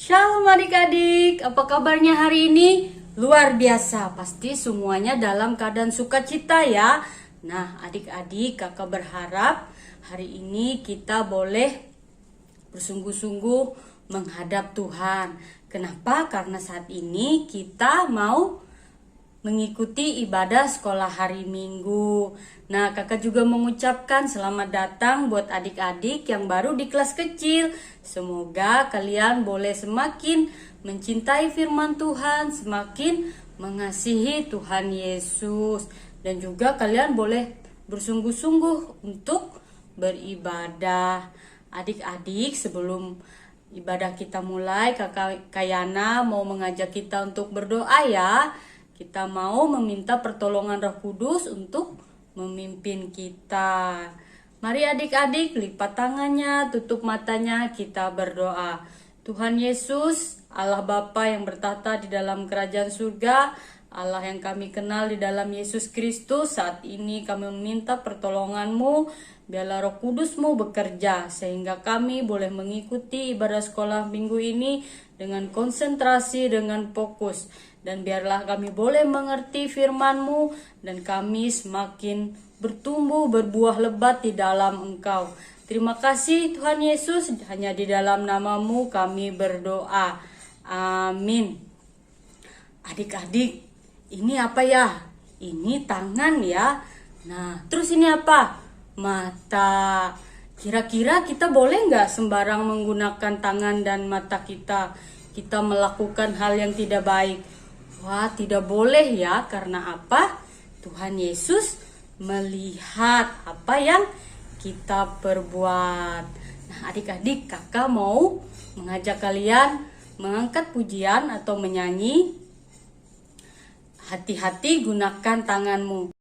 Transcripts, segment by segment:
Shalom adik-adik, apa kabarnya hari ini? Luar biasa, pasti semuanya dalam keadaan sukacita ya. Nah adik-adik, kakak berharap hari ini kita boleh bersungguh-sungguh menghadap Tuhan. Kenapa? Karena saat ini kita mau mengikuti ibadah sekolah hari Minggu. Nah, kakak juga mengucapkan selamat datang buat adik-adik yang baru di kelas kecil. Semoga kalian boleh semakin mencintai firman Tuhan, semakin mengasihi Tuhan Yesus. Dan juga kalian boleh bersungguh-sungguh untuk beribadah. Adik-adik, sebelum ibadah kita mulai, kakak Kayana mau mengajak kita untuk berdoa ya. Kita mau meminta pertolongan Roh Kudus untuk memimpin kita. Mari adik-adik lipat tangannya, tutup matanya, kita berdoa. Tuhan Yesus, Allah Bapa yang bertahta di dalam kerajaan surga, Allah yang kami kenal di dalam Yesus Kristus, saat ini kami meminta pertolongan-Mu, biarlah Roh Kudus-Mu bekerja, sehingga kami boleh mengikuti ibadah sekolah minggu ini dengan konsentrasi, dengan fokus. Dan biarlah kami boleh mengerti firman-Mu dan kami semakin bertumbuh berbuah lebat di dalam Engkau. Terima kasih Tuhan Yesus, hanya di dalam nama-Mu kami berdoa. Amin. Adik-adik, ini apa ya? Ini tangan ya. Nah, terus ini apa? Mata. Kira-kira kita boleh nggak sembarang menggunakan tangan dan mata kita? Kita melakukan hal yang tidak baik. Wah, tidak boleh ya, karena apa? Tuhan Yesus melihat apa yang kita perbuat. Nah, adik-adik, kakak mau mengajak kalian mengangkat pujian atau menyanyi. Hati-hati gunakan tanganmu.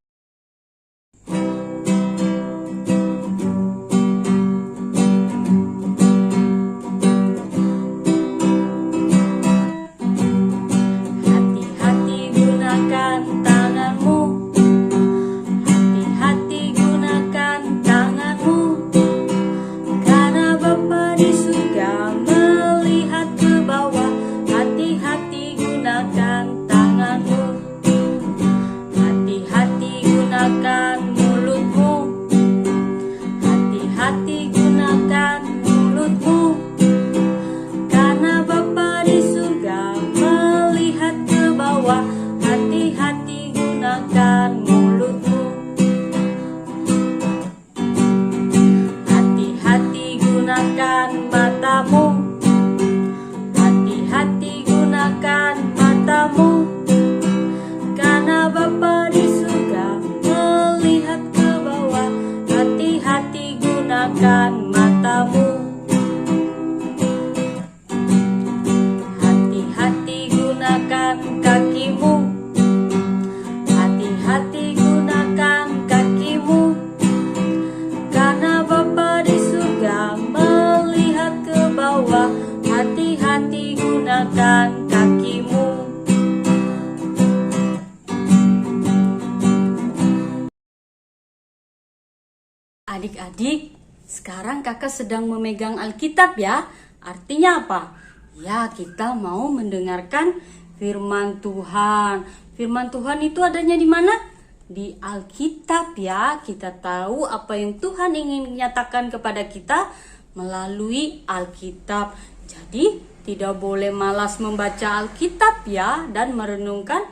Adik-adik, sekarang kakak sedang memegang Alkitab ya. Artinya apa? Ya, kita mau mendengarkan firman Tuhan. Firman Tuhan itu adanya di mana? Di Alkitab ya. Kita tahu apa yang Tuhan ingin nyatakan kepada kita melalui Alkitab. Jadi, tidak boleh malas membaca Alkitab ya, dan merenungkan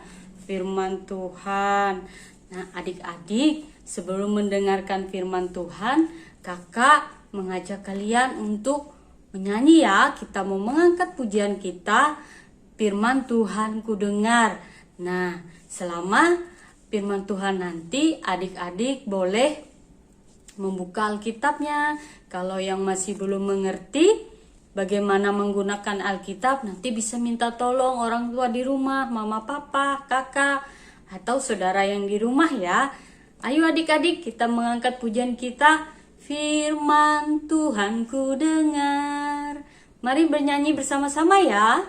firman Tuhan. Nah, adik-adik, sebelum mendengarkan firman Tuhan, kakak mengajak kalian untuk menyanyi ya. Kita mau mengangkat pujian kita, firman Tuhan ku dengar. Nah, selama firman Tuhan nanti, adik-adik boleh membuka Alkitabnya. Kalau yang masih belum mengerti bagaimana menggunakan Alkitab, nanti bisa minta tolong orang tua di rumah, mama, papa, kakak, atau saudara yang di rumah ya. Ayo adik-adik, kita mengangkat pujian kita, firman Tuhan ku dengar. Mari bernyanyi bersama-sama ya.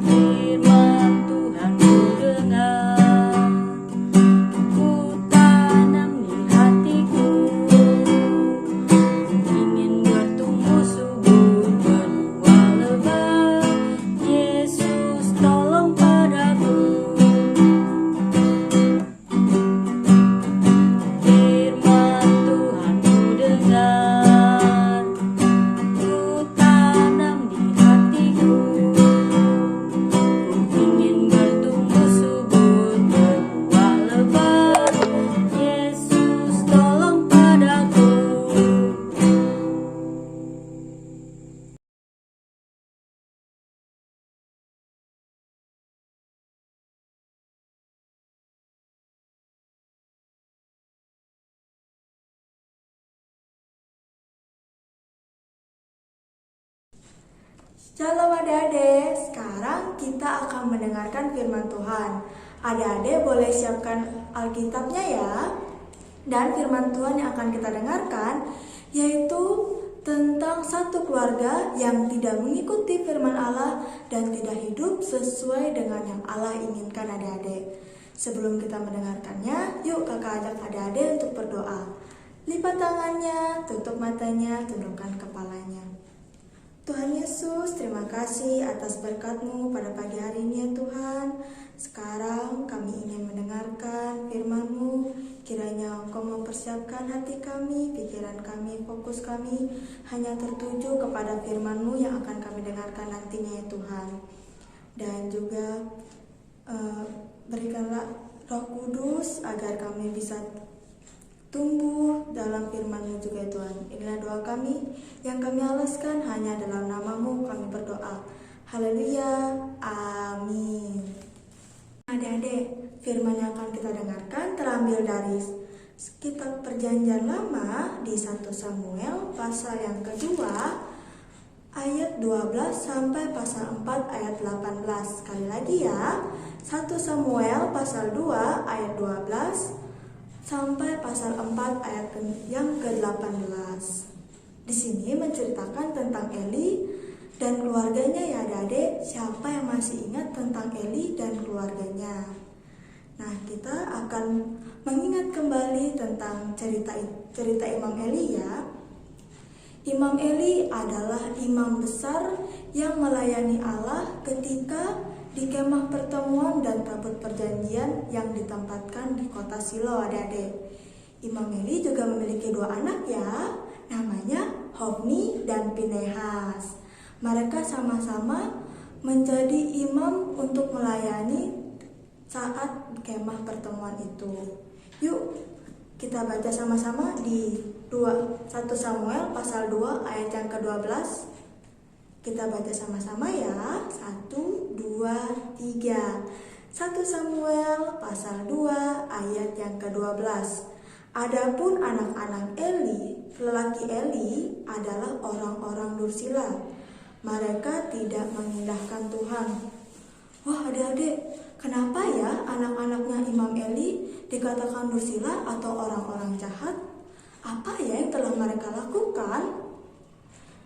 Firman Tuhan ku dengar, ku tahu Shalom adik-adik, sekarang kita akan mendengarkan firman Tuhan. Adik-adik boleh siapkan Alkitabnya ya. Dan firman Tuhan yang akan kita dengarkan yaitu tentang satu keluarga yang tidak mengikuti firman Allah dan tidak hidup sesuai dengan yang Allah inginkan adik-adik. Sebelum kita mendengarkannya, yuk kakak ajak adik-adik untuk berdoa. Lipat tangannya, tutup matanya, tundukkan kepalanya. Tuhan Yesus, terima kasih atas berkat-Mu pada pagi hari ini ya Tuhan. Sekarang kami ingin mendengarkan firman-Mu. Kiranya Engkau mempersiapkan hati kami, pikiran kami, fokus kami hanya tertuju kepada firman-Mu yang akan kami dengarkan nantinya ya Tuhan. Dan juga berikanlah Roh Kudus agar kami bisa tumbuh dalam firman-Mu juga ya Tuhan. Inilah doa kami yang kami alaskan hanya dalam nama-Mu kami berdoa. Haleluya, amin. Adik-adik, firman yang akan kita dengarkan terambil dari kitab Perjanjian Lama di 1 Samuel pasal yang kedua ayat 12 sampai pasal 4 ayat 18. Sekali lagi ya, 1 Samuel pasal 2 ayat 12 sampai pasal 4 ayat yang ke-18. Di sini menceritakan tentang Eli dan keluarganya ya adik-adik. Siapa yang masih ingat tentang Eli dan keluarganya? Nah, kita akan mengingat kembali tentang cerita Imam Eli ya. Imam Eli adalah imam besar yang melayani Allah ketika di kemah pertemuan dan tabut perjanjian yang ditempatkan di kota Shilo adik-adik. Imam Eli juga memiliki dua anak ya, namanya Hofni dan Pinehas. Mereka sama-sama menjadi imam untuk melayani saat kemah pertemuan itu. Yuk kita baca sama-sama di 1 Samuel pasal 2 ayat yang ke-12. Kita baca sama-sama ya. 1, 2, 3. 1 Samuel pasal 2 ayat yang ke-12. Adapun anak-anak Eli, lelaki Eli adalah orang-orang dursila. Mereka tidak mengindahkan Tuhan. Wah adik-adik, kenapa ya anak-anaknya Imam Eli dikatakan dursila atau orang-orang jahat? Apa ya yang telah mereka lakukan?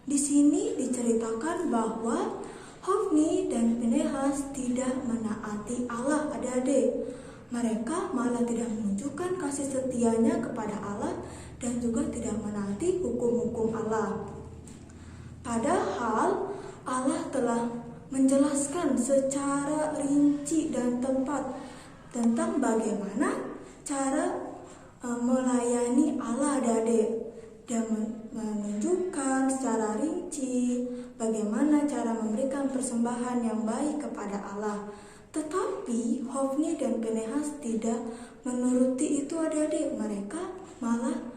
Di sini diceritakan bahwa Hofni dan Pinehas tidak menaati Allah adik-adik. Mereka malah tidak menunjukkan kasih setianya kepada Allah dan juga tidak menaati hukum-hukum Allah. Padahal Allah telah menjelaskan secara rinci dan tepat tentang bagaimana cara melayani Allah adik-adik. Dan menunjukkan secara rinci bagaimana cara memberikan persembahan yang baik kepada Allah. Tetapi Hofni dan Pinehas tidak menuruti itu adik-adik. Mereka malah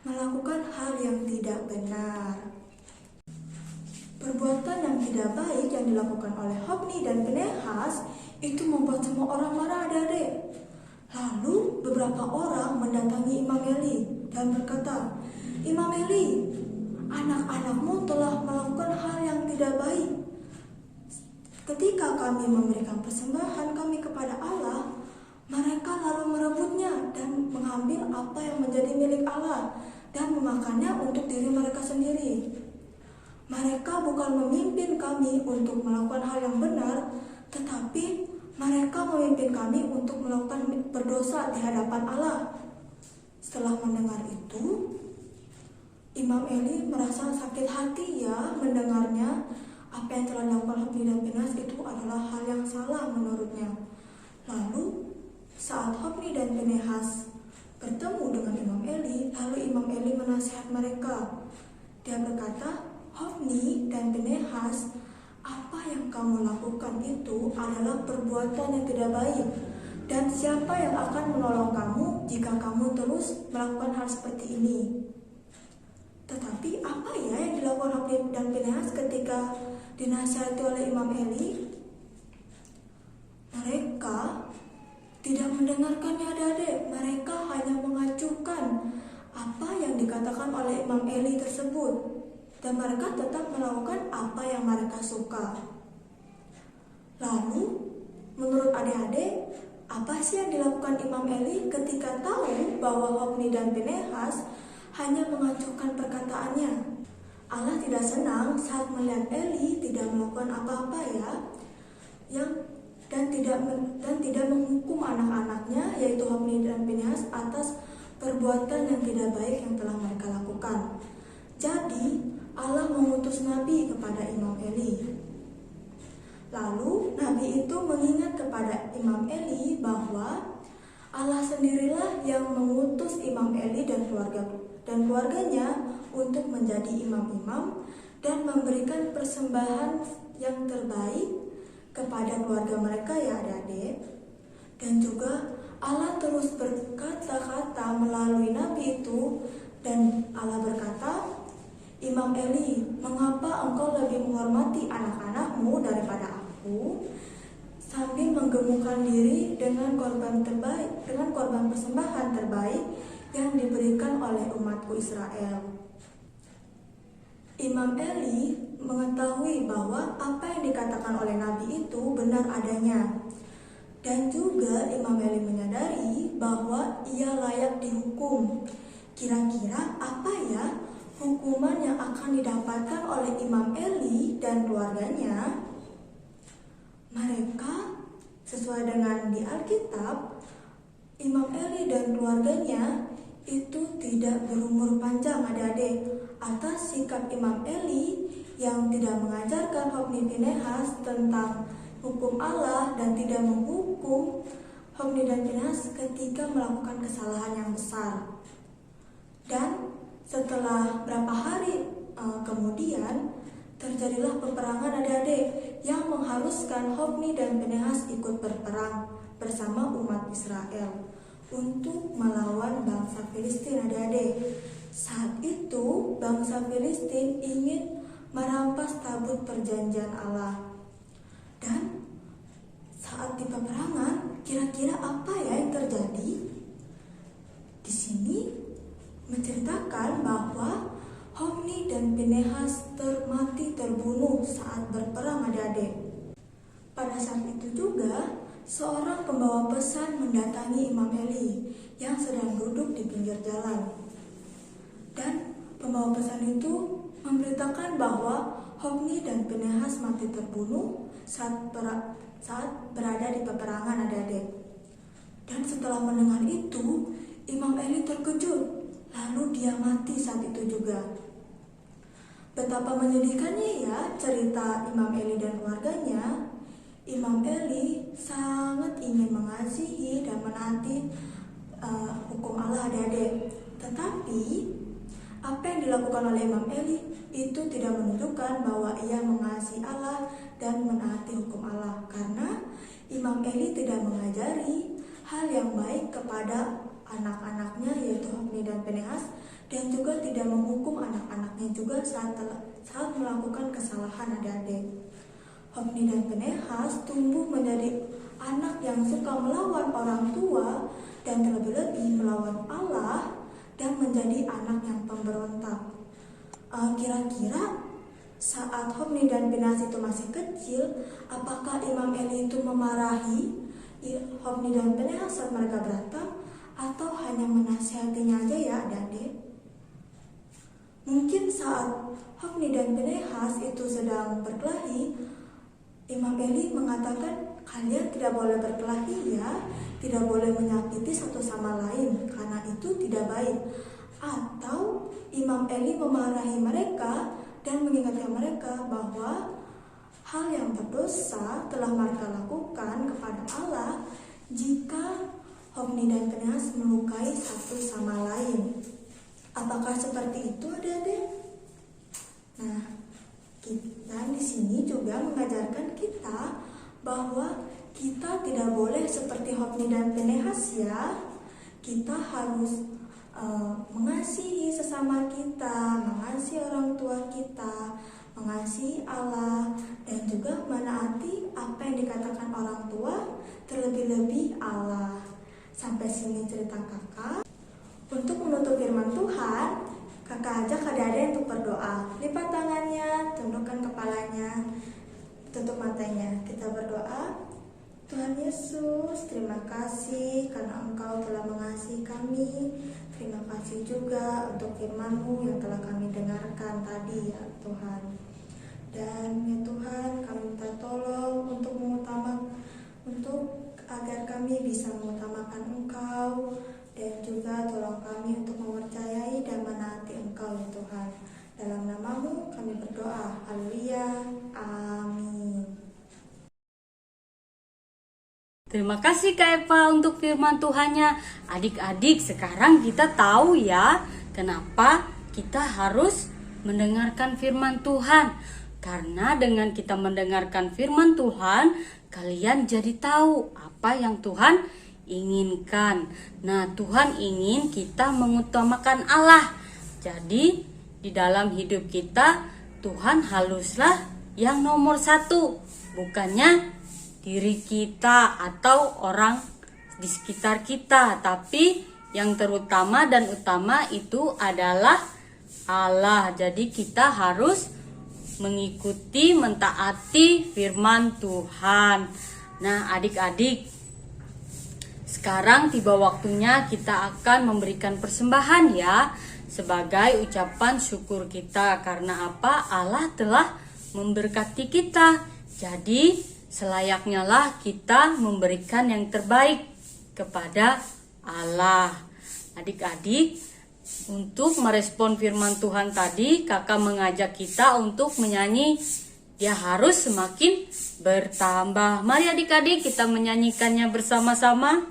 melakukan hal yang tidak benar. Perbuatan yang tidak baik yang dilakukan oleh Hofni dan Pinehas itu membuat semua orang marah adik-adik. Lalu beberapa orang mendatangi Imam Eli dan berkata, Imam Eli, anak-anakmu telah melakukan hal yang tidak baik. Ketika kami memberikan persembahan kami kepada Allah, mereka lalu merebutnya dan mengambil apa yang menjadi milik Allah dan memakannya untuk diri mereka sendiri. Mereka bukan memimpin kami untuk melakukan hal yang benar, tetapi mereka memimpin kami untuk melakukan berdosa di hadapan Allah. Setelah mendengar itu, Imam Eli merasa sakit hati ya mendengarnya. Apa yang telah dilakukan Hofni dan Pinehas itu adalah hal yang salah menurutnya. Lalu saat Hofni dan Pinehas bertemu dengan Imam Eli, lalu Imam Eli menasihat mereka. Dia berkata, Hofni dan Pinehas, apa yang kamu lakukan itu adalah perbuatan yang tidak baik. Dan siapa yang akan menolong kamu jika kamu terus melakukan hal seperti ini? Tetapi apa ya yang dilakukan Hofni dan Pinehas ketika dinasihati oleh Imam Eli? Mereka tidak mendengarkannya adik-adik. Mereka hanya mengacukan apa yang dikatakan oleh Imam Eli tersebut. Dan mereka tetap melakukan apa yang mereka suka. Lalu, menurut adik-adik, apa sih yang dilakukan Imam Eli ketika tahu bahwa Hofni dan Pinehas hanya mengacuhkan perkataannya? Allah tidak senang saat melihat Eli tidak melakukan apa-apa dan tidak menghukum anak-anaknya, yaitu Hofni dan Pinehas, atas perbuatan yang tidak baik yang telah mereka lakukan. Jadi Allah mengutus nabi kepada Imam Eli. Lalu nabi itu mengingat kepada Imam Eli bahwa Allah sendirilah yang mengutus Imam Eli dan keluarganya untuk menjadi imam-imam dan memberikan persembahan yang terbaik kepada keluarga mereka, ya adik-adik. Dan juga Allah terus berkata-kata melalui nabi itu, dan Allah berkata, "Imam Eli, mengapa engkau lebih menghormati anak-anakmu daripada aku?" Sambil menggemukkan diri dengan korban persembahan terbaik yang diberikan oleh umatku Israel. Imam Eli mengetahui bahwa apa yang dikatakan oleh nabi itu benar adanya. Dan juga Imam Eli menyadari bahwa ia layak dihukum. Kira-kira apa ya hukuman yang akan didapatkan oleh Imam Eli dan keluarganya? Mereka, sesuai dengan di Alkitab, Imam Eli dan keluarganya itu tidak berumur panjang, adik-adik, atas sikap Imam Eli yang tidak mengajarkan Hofni Pinehas tentang hukum Allah dan tidak menghukum Hofni dan Pinehas ketika melakukan kesalahan yang besar. Dan setelah berapa hari kemudian terjadilah peperangan, adik-adik, yang mengharuskan Hofni dan Pinehas ikut berperang bersama umat Israel untuk melawan bangsa Filistin, adik-adik. Saat itu bangsa Filistin ingin merampas tabut perjanjian Allah. Dan saat di peperangan, kira-kira apa ya yang terjadi? Di sini menceritakan bahwa Hofni dan Pinehas terbunuh saat berperang, adik-adik. Pada saat itu juga seorang pembawa pesan mendatangi Imam Eli yang sedang duduk di pinggir jalan. Dan pembawa pesan itu memberitakan bahwa Hofni dan Pinehas mati terbunuh saat berada di peperangan, adik-adik. Dan setelah mendengar itu, Imam Eli terkejut. Lalu dia mati saat itu juga. Betapa menyedihkannya ya cerita Imam Eli dan keluarganya. Imam Eli sangat ingin mengasihi dan menaati hukum Allah, adik-adik. Tetapi apa yang dilakukan oleh Imam Eli itu tidak menunjukkan bahwa ia mengasihi Allah dan menaati hukum Allah, karena Imam Eli tidak mengajari hal yang baik kepada anak-anaknya, yaitu Hofni dan Pinehas, dan juga tidak menghukum anak-anaknya juga saat melakukan kesalahan, adik-adik. Hofni dan Pinehas tumbuh menjadi anak yang suka melawan orang tua dan terlebih-lebih melawan Allah dan menjadi anak yang pemberontak. Kira-kira saat Hofni dan Pinehas itu masih kecil, apakah Imam Eli itu memarahi Hofni dan Pinehas saat mereka berantem, atau hanya menasihatinya aja ya, adik-adik? Mungkin saat Hofni dan Pinehas itu sedang berkelahi, Imam Eli mengatakan, "Kalian tidak boleh berkelahi ya, tidak boleh menyakiti satu sama lain, karena itu tidak baik." Atau Imam Eli memarahi mereka dan mengingatkan mereka bahwa hal yang berdosa telah mereka lakukan kepada Allah jika Hofni dan Pinehas melukai satu sama lain. Apakah seperti itu, adik-adik? Nah, kita di sini juga mengajarkan kita bahwa kita tidak boleh seperti Hofni dan Pinehas ya. Kita harus mengasihi sesama kita, mengasihi orang tua kita, mengasihi Allah, dan juga menaati apa yang dikatakan orang tua, terlebih-lebih Allah. Sampai sini cerita kakak. Untuk menutup firman Tuhan, kakak ajak adik-adik untuk berdoa. Lipat tangannya, tundukkan kepalanya. tutup matanya. Kita berdoa. Tuhan Yesus, terima kasih karena Engkau telah mengasihi kami. Terima kasih juga untuk firman-Mu yang telah kami dengarkan tadi ya Tuhan. Dan ya Tuhan, kami minta tolong untuk agar kami bisa mengutamakan Engkau, dan juga tolong kami untuk mempercayai dan menaati Engkau ya Tuhan. Dalam nama-Mu kami berdoa. Haleluya. Amin. Terima kasih Kak Eva untuk firman Tuhannya. Adik-adik, sekarang kita tahu ya kenapa kita harus mendengarkan firman Tuhan. Karena dengan kita mendengarkan firman Tuhan, kalian jadi tahu apa yang Tuhan inginkan. Nah, Tuhan ingin kita mengutamakan Allah. Jadi, di dalam hidup kita, Tuhan haruslah yang nomor satu. Bukannya diri kita atau orang di sekitar kita, tapi yang terutama dan utama itu adalah Allah. Jadi kita harus mengikuti, mentaati firman Tuhan. Nah, adik-adik, sekarang tiba waktunya kita akan memberikan persembahan ya, sebagai ucapan syukur kita karena apa? Allah telah memberkati kita. Jadi selayaknya lah kita memberikan yang terbaik kepada Allah. Adik-adik, untuk merespon firman Tuhan tadi, kakak mengajak kita untuk menyanyi Dia Harus Semakin Bertambah. Mari adik-adik kita menyanyikannya bersama-sama.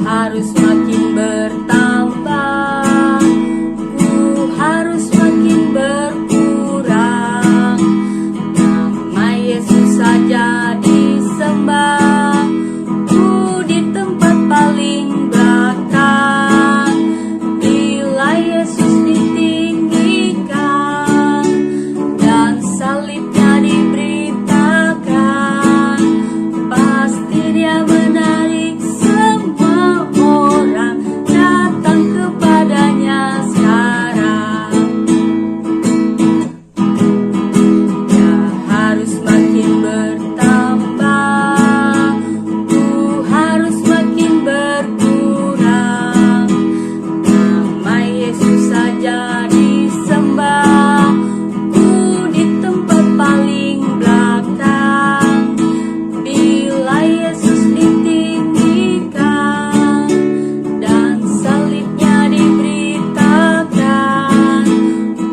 Harus makin bertambah, ku harus makin berkurang. Nama Yesus saja disembah, ku di tempat paling belakang. Bila Yesus ditinggikan dan salibnya diberitakan, pasti Dia menarik semua orang datang kepadanya sekarang. Dia harus makin bertambah, ku harus makin berkurang. Nama Yesus saja disembah, ku di tempat paling belakang. Bila Yesus ditinggikan dan salibnya diberitakan,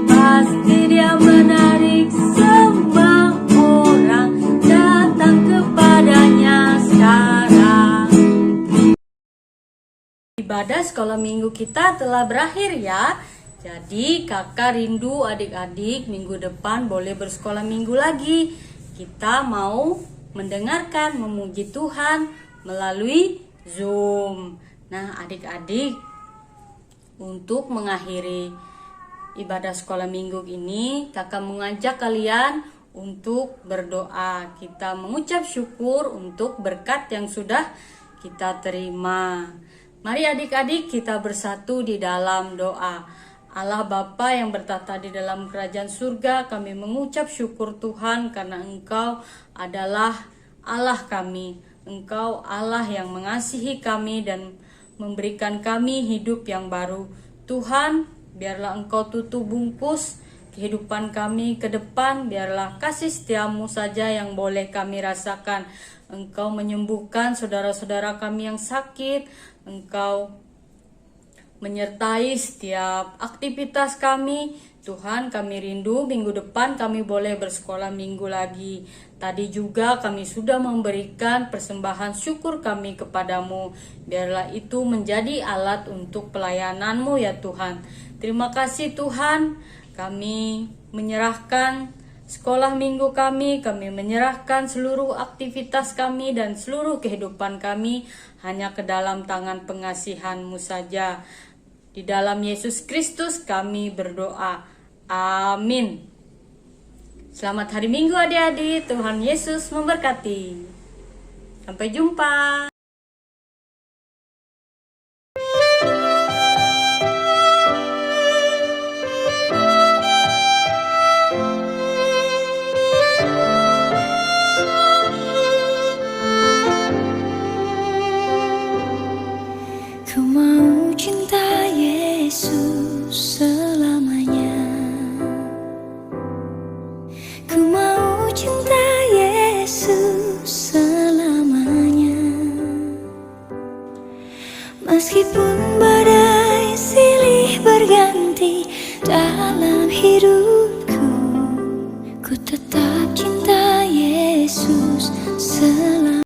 pasti Dia menarik semua orang datang kepadanya sekarang. Ibadah sekolah minggu kita telah berakhir ya. Jadi kakak rindu adik-adik minggu depan boleh bersekolah minggu lagi. Kita mau mendengarkan, memuji Tuhan melalui Zoom. Nah adik-adik, untuk mengakhiri ibadah sekolah minggu ini, kakak mengajak kalian untuk berdoa. Kita mengucap syukur untuk berkat yang sudah kita terima. Mari adik-adik kita bersatu di dalam doa. Allah Bapa yang bertata di dalam kerajaan surga, kami mengucap syukur Tuhan karena Engkau adalah Allah kami. Engkau Allah yang mengasihi kami dan memberikan kami hidup yang baru. Tuhan, biarlah Engkau tutup bungkus kehidupan kami ke depan, biarlah kasih setiamu saja yang boleh kami rasakan. Engkau menyembuhkan saudara-saudara kami yang sakit, Engkau menyertai setiap aktivitas kami. Tuhan, kami rindu minggu depan kami boleh bersekolah minggu lagi. Tadi juga kami sudah memberikan persembahan syukur kami kepadamu. Biarlah itu menjadi alat untuk pelayananmu ya Tuhan. Terima kasih Tuhan, kami menyerahkan sekolah minggu kami menyerahkan seluruh aktivitas kami dan seluruh kehidupan kami hanya ke dalam tangan pengasihan-Mu saja. Di dalam Yesus Kristus kami berdoa. Amin. Selamat hari Minggu adik-adik, Tuhan Yesus memberkati. Sampai jumpa. Ku mau cinta Yesus selamanya. Ku mau cinta Yesus selamanya. Meskipun badai silih berganti dalam hidup